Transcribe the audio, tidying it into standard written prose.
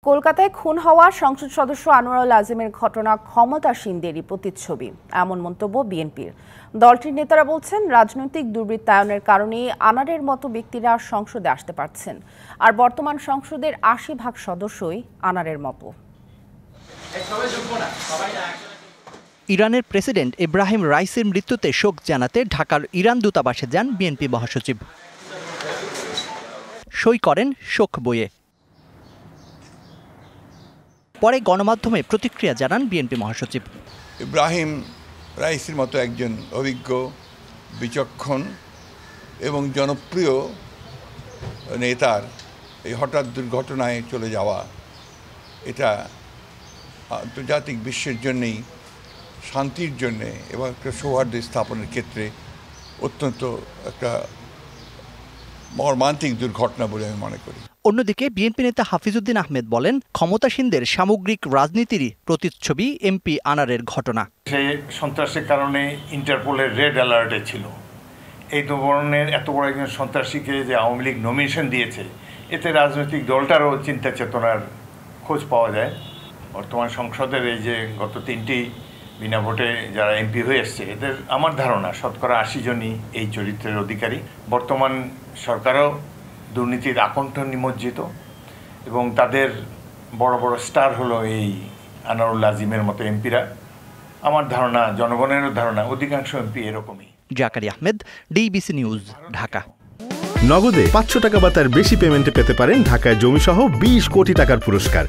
কলকাতায় খুন হওয়া সংসদ সদস্য আনোয়ারুল আজিমের ঘটনা ক্ষমতাসীনদেরই প্রতিচ্ছবি, এমন মন্তব্য বিএনপির। দলটির নেতারা বলছেন, রাজনৈতিক দুর্বৃত্তায়নের কারণেই আনারের মতো ব্যক্তিরা সংসদে আসতে পারছেন, আর বর্তমান সংসদের ৮০% সদস্যই আনারের মতো। ইরানের প্রেসিডেন্ট ইব্রাহিম রাইসির মৃত্যুতে শোক জানাতে ঢাকার ইরান দূতাবাসে যান বিএনপি মহাসচিব। সই করেন শোক বইয়ে। পরে গণমাধ্যমে প্রতিক্রিয়া জানান বিএনপি মহাসচিব। ইব্রাহিম রাইসির মতো একজন অভিজ্ঞ, বিচক্ষণ এবং জনপ্রিয় নেতার এই হঠাৎ দুর্ঘটনায় চলে যাওয়া, এটা আন্তর্জাতিক বিশ্বের জন্যেই, শান্তির জন্যে এবং একটা সৌহার্দ্য স্থাপনের ক্ষেত্রে অত্যন্ত একটা মর্মান্তিক দুর্ঘটনা বলে আমি মনে করি। অন্যদিকে বিএনপি নেতা হাফিজউদ্দিন আহমেদ বলেন, ক্ষমতাসীনদের সামগ্রিক রাজনীতিরই প্রতিচ্ছবি এমপি আনারের ঘটনা। সে সন্ত্রাসের কারণে ইন্টারপোলের রেড অ্যালার্টে ছিল। এই ধরনের এত বড় একজন সন্ত্রাসীকে যে আওয়ামী লীগ নমিনেশন দিয়েছে, এতে রাজনৈতিক দলটারও চিন্তা চেতনার খোঁজ পাওয়া যায়। বর্তমান সংসদের এই যে গত 3টি বিনা ভোটে যারা এমপি হয়ে এসছে, এদের আমার ধারণা শতকরা 80 জনই এই চরিত্রের অধিকারী। বর্তমান সরকারও দুর্নীতির আকণ্ঠ নিমজ্জিত এবং তাদের বড় বড় স্টার হলো এই আনোয়ারুল আজিমের মতো এমপিরা। আমার ধারণা, জনগণেরও ধারণা, অধিকাংশ এমপি এরকমই। জাকারি আহমেদ, ডিবিসি নিউজ, ঢাকা। নগদে 500 টাকা বা তার বেশি পেমেন্টে পেতে পারেন ঢাকায় জমিসহ 20 কোটি টাকার পুরস্কার।